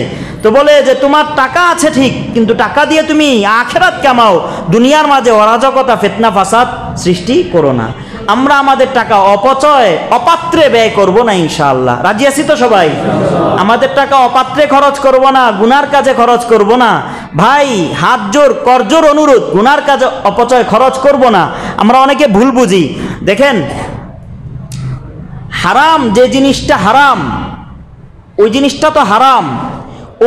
তো তো বলে যে তোমার টাকা আছে ঠিক, কিন্তু টাকা দিয়ে তুমি আখিরাত কামাও, দুনিয়ার মাঝে অরাজকতা ফিতনা ফাসাদ সৃষ্টি করো না। আমরা আমাদের টাকা অপচয় অপাত্রে ব্যয় করব না ইনশাআল্লাহ। রাজি আছি তো সবাই? আমাদের টাকা অপাত্রে খরচ করব না, গুনার কাজে খরচ করব না। ভাই হাত জোর করজোর অনুরোধ, গুনার কাজে অপচয় খরচ করব না। আমরা অনেকে ভুল বুঝি। দেখেন, হারাম যে জিনিসটা হারাম, ওই জিনিসটা তো হারাম,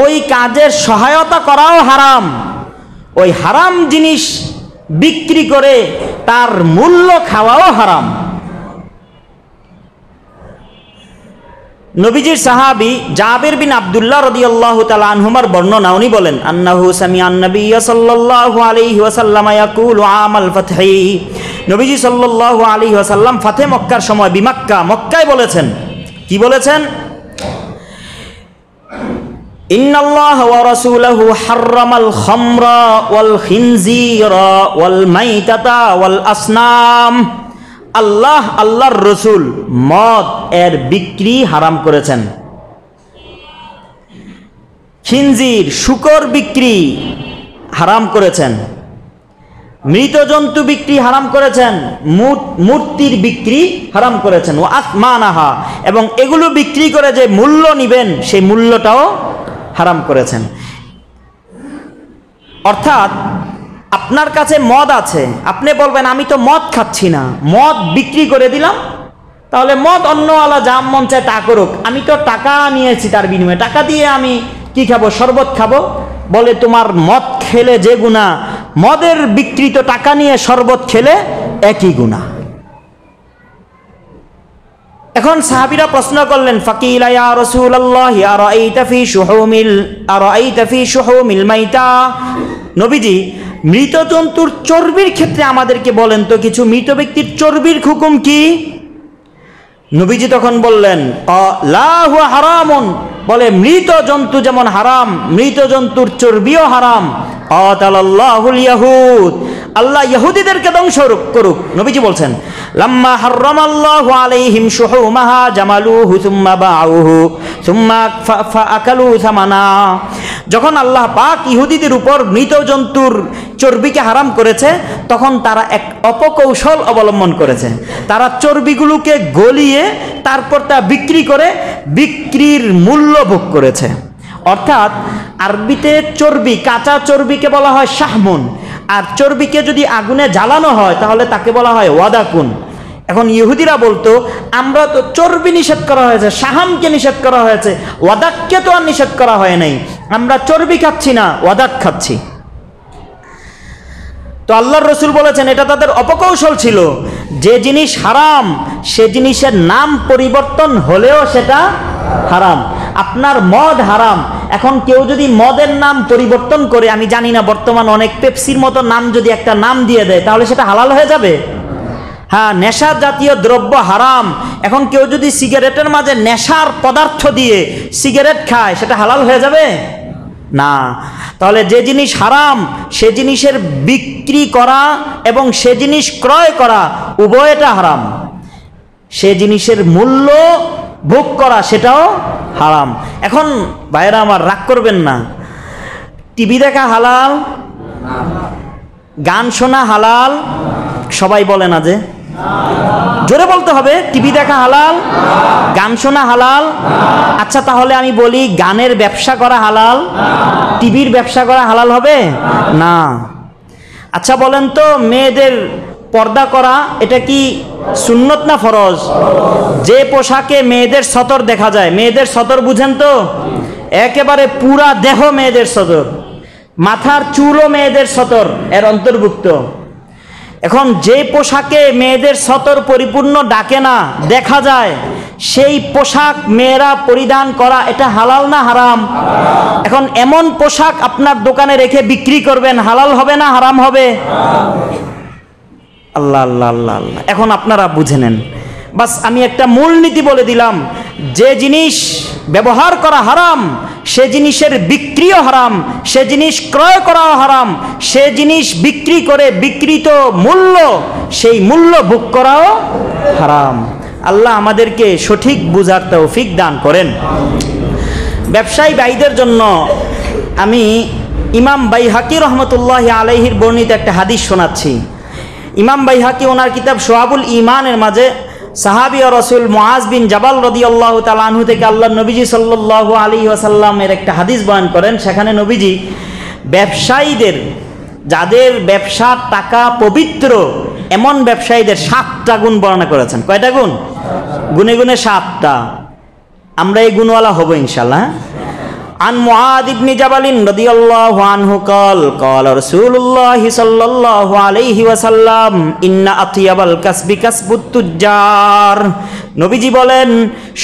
ওই কাজের সহায়তা করাও হারাম। ওই হারাম জিনিস বিক্রি করে তার মূল্য খাওয়াও হারাম। নবীজির সাহাবী জাবির বিন আব্দুল্লাহ রাদিয়াল্লাহু তাআলা আনহুমার বর্ণনা, উনি বলেন আন্নাহু সামিআন নাবিয়্য সাল্লাল্লাহু আলাইহি ওয়াসাল্লাম ইয়াকুলু আমাল ফাতহি, নবীজি সাল্লাল্লাহু আলাইহি ওয়াসাল্লাম ফাতে মক্কার সময় বিমাক্কা মক্কায় বলেছেন, কি বলেছেন? ইন্নাল্লাহা ওয়া রাসূলুহু হাররামাল খামরা ওয়াল খিনজিরা ওয়াল মাইতাতা ওয়াল আসনাম। আল্লাহ আল্লাহর রসুল মদ এর বিক্রি হারাম করেছেন, খিনজির শুকর বিক্রি হারাম করেছেন, মৃত জন্তু বিক্রি হারাম করেছেন, মূর্তির বিক্রি হারাম করেছেন, ও আসমানাহা, এবং এগুলো বিক্রি করে যে মূল্য নিবেন সেই মূল্যটাও হারাম করেছেন। অর্থাৎ আপনার কাছে মদ আছে, আপনি বলবেন আমি তো মদ খাচ্ছি না, মদ বিক্রি করে দিলাম, তাহলে মদ অন্যওয়ালা যা মন চায় তা করুক, আমি তো টাকা নিয়েছি তার বিনিময়ে, টাকা দিয়ে আমি কি খাবো? শরবত খাবো। বলে তোমার মদ খেলে যে গুনাহ, মদের বিক্রিত টাকা নিয়ে শরবত খেলে একই গুনাহ। এখন সাহাবীরা প্রশ্ন করলেন, ফাকিলা ইয়া রাসূলুল্লাহ আরাআইতা ফি শুহুমিল মাইতা, নবীজি মৃত জন্তুর চর্বির ক্ষেত্রে আমাদেরকে বলেন তো কিছু, মৃত ব্যক্তির চর্বির হুকুম কি? নবীজি তখন বললেন লা হুয়া হারামুন, বলে মৃত জন্তু যেমন হারাম, মৃত জন্তুর চর্বিও হারাম। কাতালাল্লাহুল ইয়াহুদ, আল্লাহ ইহুদিদেরকে ধ্বংস করুক। নবীজি বলছেন লাম্মা হাররামাল্লাহু আলাইহিম শুহুমাহা জামালুহু সুম্মা বাউহু সুম্মা ফাআকালু সামানা, যখন আল্লাহ পাক ইহুদিদের উপর মৃত জন্তুর চর্বিকে হারাম করেছে, তখন তারা এক অপকৌশল অবলম্বন করেছে। তারা চর্বিগুলোকে গলিয়ে তারপর তা বিক্রি করে বিক্রির মূল্য ভোগ করেছে। অর্থাৎ আরবিতে চর্বি, কাঁচা চর্বিকে বলা হয় শাহমুন, আর চর্বিকে যদি আগুনে জ্বালানো হয় তাহলে তাকে বলা হয় ওয়াদাকুন। এখন ইহুদিরা বলতো আমরা তো চর্বি নিষেধ করা হয়েছে, শাহামকে নিষেধ করা হয়েছে, ওয়াদাককে তো আর নিষেধ করা হয় নাই, আমরা চর্বি খাচ্ছি না, ওয়াদাক খাচ্ছি। তো আল্লাহর রসুল বলেছেন এটা তাদের অপকৌশল ছিল। যে জিনিস হারাম সে জিনিসের নাম পরিবর্তন হলেও সেটা হারাম। আপনার মদ হারাম, এখন কেউ যদি মদের নাম পরিবর্তন করে, আমি জানি না বর্তমান অনেক পেপসির মতো নাম যদি একটা নাম দিয়ে দেয় তাহলে সেটা হালাল হয়ে যাবে? হ্যাঁ, নেশা জাতীয় দ্রব্য হারাম, এখন কেউ যদি সিগারেটের মাঝে নেশার পদার্থ দিয়ে সিগারেট খায় সেটা হালাল হয়ে যাবে না। তাহলে যে জিনিস হারাম সে জিনিসের বিক্রি করা এবং সে জিনিস ক্রয় করা উভয়টা হারাম। সে জিনিসের মূল্য ভোগ করা সেটাও হারাম। এখন ভাইরা আমার রাগ করবেন না, টিভি দেখা হালাল, গান শোনা হালাল, সবাই বলে না যে, জোরে বলতে হবে, টিভি দেখা হালাল, গান শোনা হালাল। আচ্ছা তাহলে আমি বলি গানের ব্যবসা করা হালাল, টিভির ব্যবসা করা হালাল হবে না? আচ্ছা বলেন তো, মেয়েদের পর্দা করা এটা কি সুন্নত না ফরজ? যে পোশাকে মেয়েদের সতর দেখা যায়, মেয়েদের সতর বুঝেন তো, একেবারে পুরা দেহ মেয়েদের সতর, মাথার চুলও মেয়েদের সতর এর অন্তর্ভুক্ত। এখন যে পোশাকে মেয়েদের সতর পরিপূর্ণ ডাকে না, দেখা যায়, সেই পোশাক মেয়েরা পরিধান করা এটা হালাল না হারাম? এখন এমন পোশাক আপনার দোকানে রেখে বিক্রি করবেন, হালাল হবে না হারাম হবে? আল্লাহ আল্লাহ আল্লাহ আল্লাহ। এখন আপনারা বুঝে নেন, বাস আমি একটা মূলনীতি বলে দিলাম, যে জিনিস ব্যবহার করা হারাম সে জিনিসের বিক্রিও হারাম, সে জিনিস ক্রয় করাও হারাম, সে জিনিস বিক্রি করে বিক্রিত মূল্য সেই মূল্য ভোগ করাও হারাম। আল্লাহ আমাদেরকে সঠিক বুঝার তৌফিক দান করেন। ব্যবসায়ী ভাইদের জন্য আমি ইমাম বাইহাকি রহমতুল্লাহ আলাইহির বর্ণিত একটা হাদিস শোনাচ্ছি। ইমাম বাইহাকি ওনার কিতাব শোয়াবুল ঈমানের মাঝে সাহাবী ও রাসূল মুআজ বিন জাবাল রাদিয়াল্লাহু তাআলা আনহু থেকে আল্লাহর নবীজি সাল্লাল্লাহু আলাইহি ওয়াসাল্লামের একটা হাদিস বয়ান করেন। সেখানে নবীজি ব্যবসায়ীদের, যাদের ব্যবসার টাকা পবিত্র, এমন ব্যবসায়ীদের 7টা গুণ বর্ণনা করেছেন। কয়টা গুণ? গুণে গুণে 7টা। আমরা এই গুণওয়ালা হব ইনশাআল্লাহ। عن معاذ بن جبل رضي الله عنه قال قال رسول الله صلى الله عليه وسلم إن أطيب الكسب كسب التجار। নবীজি বলেন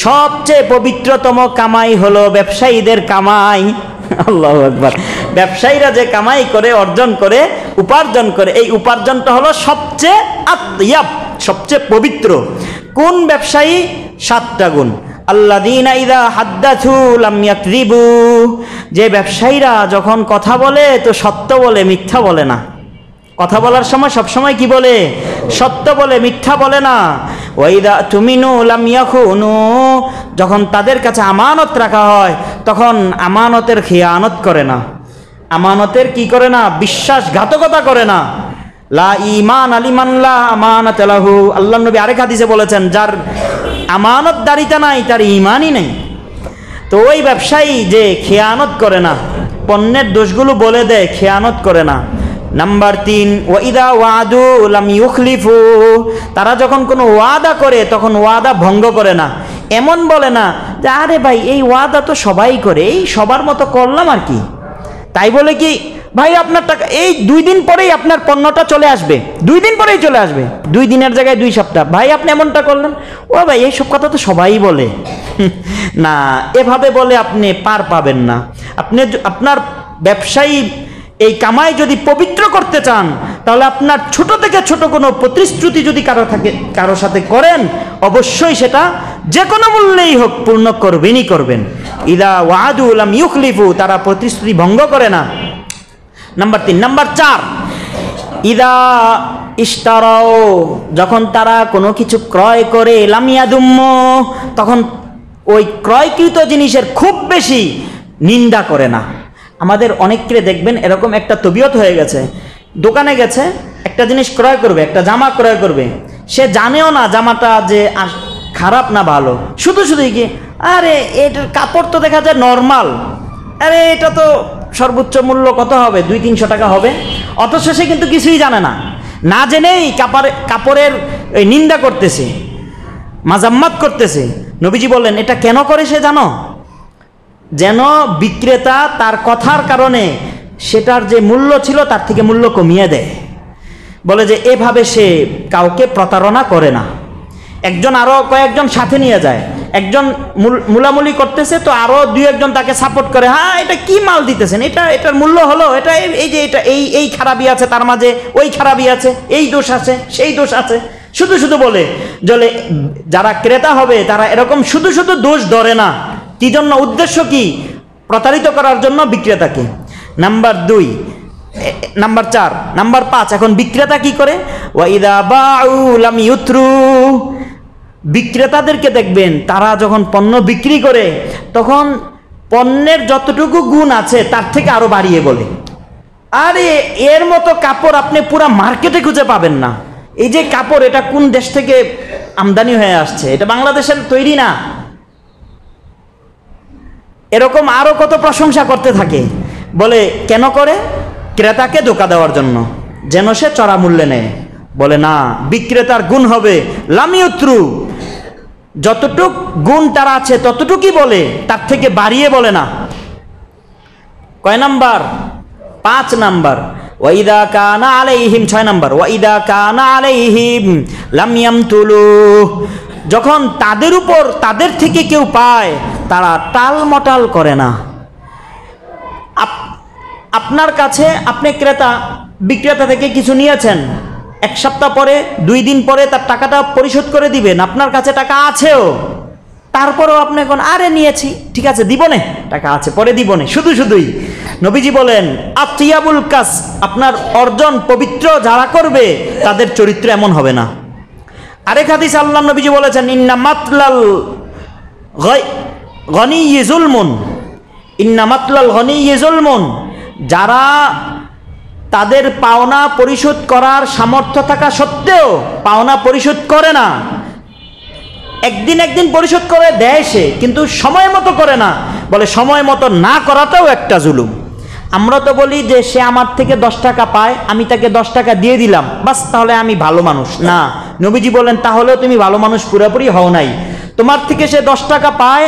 সবচেয়ে পবিত্রতম কামাই হলো ব্যবসায়ীদের কামাই। আল্লাহু আকবার। ব্যবসায়ীরা যে কামাই করে, অর্জন করে, উপার্জন করে, এই উপার্জনটা হলো সবচেয়ে আতিয়াব, সবচেয়ে পবিত্র। কোন ব্যবসায়ী? 7টা গুণ। আল্লাযীনা ইযা হাদ্দাথু লাম ইয়াকযিবু, যে ব্যবসায়ীরা যখন কথা বলে তো সত্য বলে, মিথ্যা বলে না। কথা বলার সময় সবসময় কি বলে? সত্য বলে, মিথ্যা বলে না। ওয়া ইযা তুমিনু লাম ইয়াখুনু, যখন তাদের কাছে আমানত রাখা হয় তখন আমানতের খিয়ানত করে না। আমানতের কি করে না? বিশ্বাসঘাতকতা করে না। লা ঈমান আলিমান লা আমানাত লাহু, আল্লাহর নবী আরেক হাদিসে বলেছেন যার আমানতদারিতা নাই তার ঈমানই নেই। তো ওই ব্যবসায়ী যে খেয়ানত করে না, পণ্যের দোষগুলো বলে দেয়, খেয়ানত করে না। নাম্বার 3, ওয়াইদা ওয়াদু লাম ইউখলিফু, তারা যখন কোনো ওয়াদা করে তখন ওয়াদা ভঙ্গ করে না। এমন বলে না যে আরে ভাই এই ওয়াদা তো সবাই করে, এই সবার মতো করলাম আর কি। তাই বলে কি ভাই আপনার টাকা এই 2 দিন পরেই আপনার পণ্যটা চলে আসবে, 2 দিন পরেই চলে আসবে, 2 দিনের জায়গায় 2 সপ্তাহ। ভাই আপনি এমনটা করলেন, ও ভাই এইসব কথা তো সবাই বলে না। এভাবে বলে আপনি পার পাবেন না। আপনি আপনার ব্যবসায়ী এই কামাই যদি পবিত্র করতে চান তাহলে আপনার ছোট থেকে ছোট কোনো প্রতিশ্রুতি যদি কারো সাথে করেন, অবশ্যই সেটা যে কোনো মূল্যেই হোক পূর্ণ করবেনই করবেন। ইদা ওয়াদু লাম ইউখলিফু, তারা প্রতিশ্রুতি ভঙ্গ করে না। নাম্বার 3। নাম্বার 4, ইদা ইশতারাও, যখন তারা কোনো কিছু ক্রয় করে, লাম ইয়াদুম্মু, তখন ওই ক্রয়কৃত জিনিসের খুব বেশি নিন্দা করে না। আমাদের অনেককে দেখবেন এরকম একটা তবিয়ত হয়ে গেছে, দোকানে গেছে একটা জিনিস ক্রয় করবে, একটা জামা ক্রয় করবে, সে জানেও না জামাটা যে খারাপ না ভালো, শুধু শুধুই কি আরে এটার কাপড় তো দেখা যায় নর্মাল, আরে এটা তো সর্বোচ্চ মূল্য কত হবে, 200-300 টাকা হবে, অথচ সে কিন্তু কিছুই জানে না, না জেনেই কাপড়ের নিন্দা করতেছে, মাজাম্মাত করতেছে। নবীজি বললেন এটা কেন করে সে জানো? যেন বিক্রেতা তার কথার কারণে সেটার যে মূল্য ছিল তার থেকে মূল্য কমিয়ে দেয়। বলে যে এভাবে সে কাউকে প্রতারণা করে না। একজন আরও কয়েকজন সাথে নিয়ে যায়, একজন মূলামূলি করতেছে তো আরও 2-1 তাকে সাপোর্ট করে, হ্যাঁ এটা কি মাল দিতেছেন, এটার মূল্য হলো এটা, এই যে এটা এই খারাপই আছে, তার মাঝে ওই খারাপই আছে, এই দোষ আছে, সেই দোষ আছে, শুধু শুধু বলে। যারা ক্রেতা হবে তারা এরকম শুধু শুধু দোষ ধরে না। কি জন্য? উদ্দেশ্য কি? প্রতারিত করার জন্য বিক্রেতাকে। Number 2, number 4, number 5। এখন বিক্রেতা কি করে? ওয়াইদা বাউ লাম ইউতরু, বিক্রেতাদেরকে দেখবেন তারা যখন পণ্য বিক্রি করে তখন পণ্যের যতটুকু গুণ আছে তার থেকে আরো বাড়িয়ে বলে। আরে এর মতো কাপড় আপনি পুরা মার্কেটে খুঁজে পাবেন না। এই যে কাপড়, এটা কোন দেশ থেকে আমদানি হয়ে আসছে, এটা বাংলাদেশের তৈরি না। এরকম আরো কত প্রশংসা করতে থাকে। বলে কেন করে? ক্রেতাকে ধোঁকা দেওয়ার জন্য, যেন সে চড়া মূল্যে নেয়। বলে না, বিক্রেতার গুণ হবে লামিউত্রু, যতটুক গুণ তার আছে ততটুকুই বলে, তার থেকে বাড়িয়ে বলে না। কয় নাম্বার? 5 নাম্বার। ওয়াইদা কানা আলাইহিম, 6 নাম্বার। ওয়াইদা কানা আলাইহিম লাম ইয়ামতুলু, যখন তাদের উপর তাদের থেকে কেউ পায় তারা টালমটাল করে না। আপনার কাছে আপনি বিক্রেতা থেকে কিছু নিয়েছেন, 1 সপ্তাহ পরে 2 দিন পরে তার টাকাটা পরিশোধ করে দিবেন, আপনার কাছে টাকা আছেও, তারপরেও আপনি এখন আরে নিয়েছি ঠিক আছে দিব না, টাকা আছে পরে দিব না, শুধু শুধুই। নবীজি বলেন আতিয়াবুল কাস, আপনার অর্জন পবিত্র যারা করবে তাদের চরিত্র এমন হবে না। আরেক হাদিস আল্লাহ নবীজি বলেছেন ইন্না মাতলাল গনি জুলমুন, ইন্নামাতলাল গনিয়্যি যুলমুন, যারা তাদের পাওনা পরিশোধ করার সামর্থ্য থাকা সত্ত্বেও পাওনা পরিশোধ করে না, একদিন পরিশোধ করে দেয় সে, কিন্তু সময় মতো করে না, বলে সময় মতো না করাটাও একটা জুলুম। আমরা তো বলি যে সে আমার থেকে 10 টাকা পায়, আমি তাকে 10 টাকা দিয়ে দিলাম, বাস তাহলে আমি ভালো মানুষ। না, নবীজি বলেন তাহলেও তুমি ভালো মানুষ পুরোপুরি হও নাই। তোমার থেকে সে 10 টাকা পায়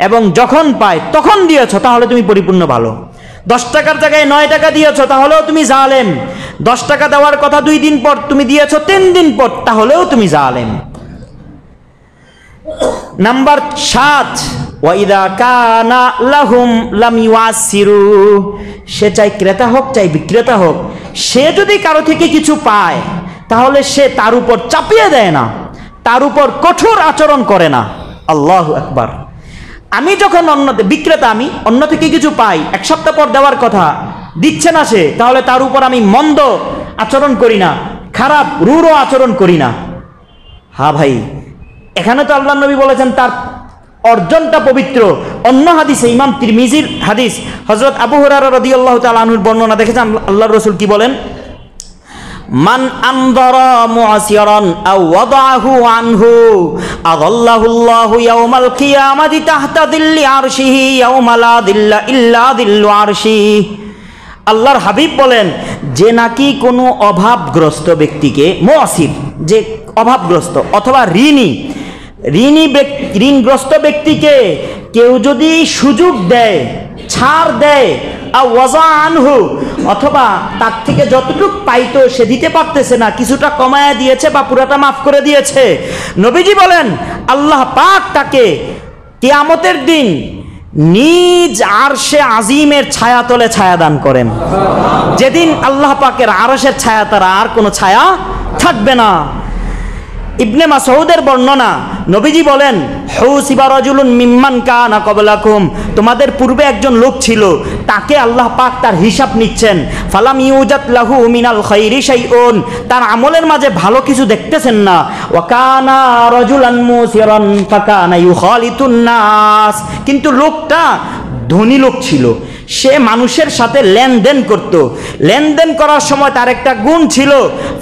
এবং যখন পায় তখন দিয়েছ, তাহলে তুমি পরিপূর্ণ ভালো। 10 টাকার জায়গায় 9 টাকা দিয়েছ, তাহলেও তুমি জালেম। 10 টাকা দেওয়ার কথা 2 দিন পর তুমি দিয়েছ 3 দিন পর, তাহলেও তুমি জালেম। নাম্বার 7, ওয়াইদা কানা লাহুম লাম ইউআসিরু, সে চাই ক্রেতা হোক চাই বিক্রেতা হোক, সে যদি কারো থেকে কিছু পায় তাহলে সে তার উপর চাপিয়ে দেয় না, তার উপর কঠোর আচরণ করে না। আল্লাহু আকবার। আমি যখন বিক্রেতা, আমি অন্য থেকে কিছু পাই, 1 সপ্তাহ পর দেওয়ার কথা, দিচ্ছে না সে, তাহলে তার উপর আমি মন্দ আচরণ করি না, খারাপ রূঢ় আচরণ করি না। হ্যাঁ ভাই, এখানে তো আল্লাহ নবী বলেছেন তার অর্জনটা পবিত্র। অন্য হাদিসে, ইমাম তিরমিজির হাদিস, হযরত আবু হুরায়রা রাদিয়াল্লাহু তাআলা আনহুর বর্ণনা দেখেছেন, আল্লাহর রাসূল কি বলেন? মান আনদারা মুআসিরান আও ওয়াদাহু আনহু আযাল্লাহুল্লাহু ইয়াওমাল কিয়ামাতি তাহতা দিল্লি আরশিহি ইয়াওমা লা দিল্লা ইল্লা দিল্লু আরশিহি। আল্লাহর হাবিব বলেন, যে নাকি কোনো অভাবগ্রস্ত ব্যক্তিকে, মুআসির যে অভাবগ্রস্ত অথবা ঋণগ্রস্ত ব্যক্তিকে কেউ যদি সুযোগ দেয়, ছাড় দেয়, আনহু, অথবা তার থেকে যতটুকু পাইতো সে দিতে পারতেছে না, কিছুটা কমায়া দিয়েছে বা পুরাটা মাফ করে দিয়েছে, নবীজি বলেন আল্লাহ পাক তাকে কিয়ামতের দিন নিজ আরশে আজিমের ছায়াতলে ছায়া দান করেন, যেদিন আল্লাহ পাকের আরশের ছায়া তারা আর কোনো ছায়া থাকবে না। ইবনে মাসউদের বর্ণনা, নবীজি বলেন, হুসিবা রাজুলুন মিম্মান কানা ক্বাবলাকুম, তোমাদের পূর্বে একজন লোক ছিল, তাকে আল্লাহ পাক তার হিসাব নিচ্ছেন। ফালাম ইউজাত লাহু মিনাল খাইরি শাইউন, তার আমলের মাঝে ভালো কিছু দেখতেছেন না। ওয়া কানা রাজুলান মুসিরান ফাকানা ইউখালিতুন নাস, কিন্তু লোকটা ধনী লোক ছিল, সে মানুষের সাথে লেনদেন করত। লেনদেন করার সময় তার একটা গুণ ছিল,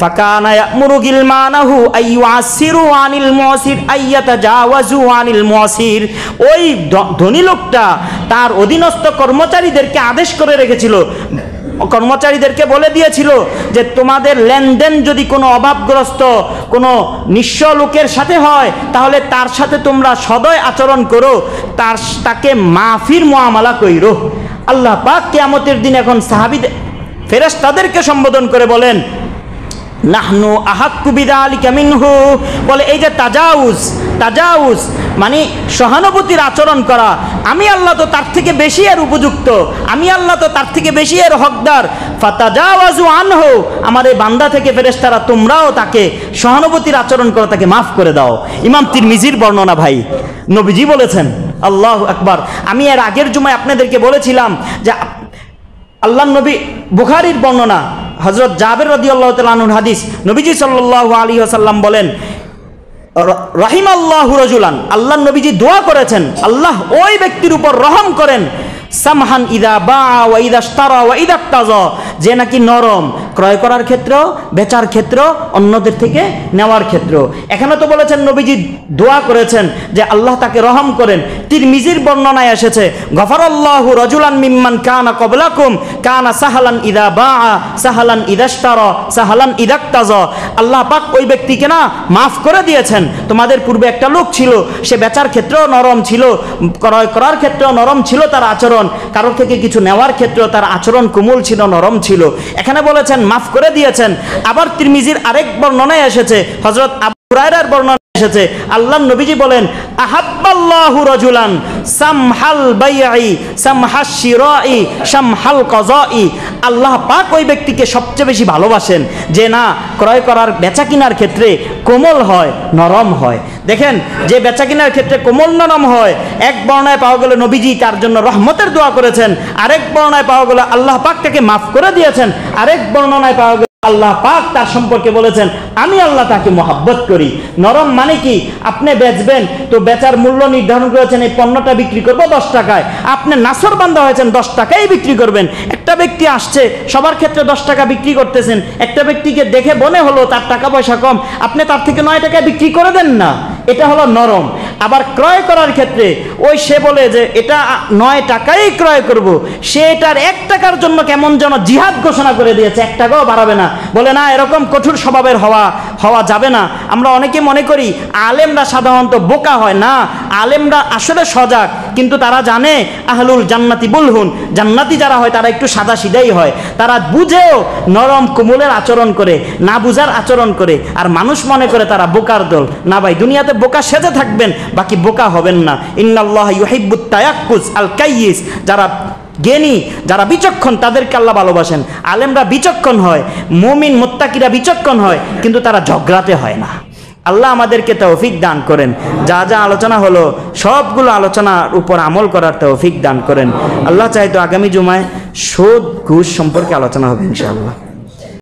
ফাকানা ইয়ামুরু গিলমানাহু আইয়ুআসিরু আনিল মুসির আইয়াতাজাওয়াজু আনিল মুসির। ওই ধনী লোকটা তার অধীনস্থ কর্মচারীদেরকে আদেশ করে রেখেছিল, কর্মচারীদেরকে বলে দিয়েছিল যে তোমাদের লেনদেন যদি কোনো অভাবগ্রস্ত কোনো নিঃস্ব লোকের সাথে হয় তাহলে তার সাথে তোমরা সদয় আচরণ করো, তাকে মাফির মুআমালা কইরো। আল্লাহ পাক কিয়ামতের দিন এখন সাহাবীদের, ফেরেশতাদেরকে সম্বোধন করে বলেন, নাহনু আহাক্কু বিযালিকা মিনহু, বলে এই যে তাজাউজ মানে সহানুভূতির আচরণ করা, আমি আল্লাহ তো তার থেকে বেশি এর উপযুক্ত, আমি আল্লাহ তো তার থেকে বেশি এর হকদার। ফাতাজাওয়াজু আনহু, আমার এই বান্দা থেকে ফেরেশতারা তোমরাও তাকে সহানুভূতির আচরণ করো, তাকে মাফ করে দাও। ইমাম তিরমিজির বর্ণনা ভাই, নবীজি বলেছেন। আল্লাহু আকবার। আমি এর আগের জুমায় আপনাদেরকে বলেছিলাম যে আল্লাহ নবী, বুখারীর বর্ণনা, হযরত জাবের রাদিয়াল্লাহু তাআলা আনহুর হাদিস, নবীজি সাল্লাল্লাহু আলাইহি ওয়াসাল্লাম বলেন, রাহিমাল্লাহু রাজুলান, আল্লাহ নবীজি দোয়া করেছেন, আল্লাহ ওই ব্যক্তির উপর রহম করেন, সামহান ইদা বা ওয়া ইদা ইশতারা ওয়া ইদা ইক্তাযা, যে নাকি নরম ক্রয় করার ক্ষেত্র, বেচার ক্ষেত্র, অন্যদের থেকে নেওয়ার ক্ষেত্র। এখানে তো বলেছেন নবীজি দোয়া করেছেন যে আল্লাহ তাকে রহম করেন। তিরমিজির বর্ণনায় এসেছে, গফারাল্লাহু রাজুলান মিম্মান কানা ক্বাবলাকুম কানা সাহালান ইদা বা সাহালান ইদা ইশতারা সাহালান ইদা ইক্তাযা, আল্লাহ পাক ওই ব্যক্তিকে না মাফ করে দিয়েছেন। তোমাদের পূর্বে একটা লোক ছিল, সে বেচার ক্ষেত্রেও নরম ছিল, ক্রয় করার ক্ষেত্রেও নরম ছিল তার আচরণ, কারোর থেকে কিছু নেওয়ার ক্ষেত্রেও তার আচরণ কোমল ছিল, নরম ছিল। এখানে বলেছেন মাফ করে দিয়েছেন। আবার তিরমিজির আরেক বর্ণনায় এসেছে, হযরত আবু হুরায়রার বর্ণনা এসেছে, আল্লাহর নবীজি বলেন, আহাব্বাল্লাহু রাজুলান সামহাল বাইঈ সামহাশ শিরাই সামহাল কাযাই, আল্লাহ পাক ওই ব্যক্তিকে সবচেয়ে বেশি ভালোবাসেন যে না ক্রয় করার বেচা কিনার ক্ষেত্রে কোমল হয়, নরম হয়। দেখেন, যে বেচা কিনার ক্ষেত্রে কোমল নরম হয়, এক বর্ণনায় পাওয়া গেল নবীজি তার জন্য রহমতের দোয়া করেছেন, আরেক বর্ণনায় পাওয়া গেল আল্লাহ পাক তাকে মাফ করে দিয়েছেন, আরেক বর্ণনায় পাওয়া গেল আল্লাহ পাক তার সম্পর্কে বলেছেন আমি আল্লাহ তাকে মহব্বত করি। নরম মানে কি? আপনি বেচবেন তো বেচার মূল্য নির্ধারণ করেছেন এই পণ্যটা বিক্রি করবো 10 টাকায়, আপনি নাসর বান্দা হয়েছেন 10 টাকায় বিক্রি করবেন। একটা ব্যক্তি আসছে সবার ক্ষেত্রে 10 টাকা বিক্রি করতেছেন, একটা ব্যক্তিকে দেখে মনে হলো তার টাকা পয়সা কম, আপনি তার থেকে 9 টাকায় বিক্রি করে দেন না, এটা হলো নরম। আবার ক্রয় করার ক্ষেত্রে ওই সে বলে যে এটা 9 টাকায় ক্রয় করব, সে এটার 1 টাকার জন্য কেমন যেন জিহাদ ঘোষণা করে দিয়েছে, 1 টাকাও বাড়াবে না, বলে না এরকম কঠোর স্বভাবের হওয়া যাবে না। আমরা অনেকে মনে করি আলেমরা সাধারণত বোকা হয়, না, আলেমরা আসলে সজাগ, কিন্তু তারা জানে আহলুল জান্নাতি বুলহুন, জান্নাতি যারা হয় তারা একটু সাদা সিধাই হয়, তারা বুঝেও নরম কোমলের আচরণ করে, না বুঝার আচরণ করে, আর মানুষ মনে করে তারা বোকার দল। না ভাই, দুনিয়াতে বোকা সেজে থাকবেন, বাকি বোকা হবেন না। ইন্নাল্লাহ ইউহিব্বুত তায়াক্কুজ আল কাইয়িস, যারা জ্ঞানী, যারা বিচক্ষণ তাদেরকে আল্লাহ ভালোবাসেন। আলেমরা বিচক্ষণ হয়, মুমিন মুত্তাকিরা বিচক্ষণ হয়, কিন্তু তারা ঝগড়াতে হয় না। আল্লাহ আমাদেরকে তৌফিক দান করেন। যা যা আলোচনা হলো সবগুলো আলোচনার উপর আমল করার তৌফিক দান করেন। আল্লাহ চাইতো আগামী জুমায় সুদ ঘুষ সম্পর্কে আলোচনা হবে ইনশাআল্লাহ।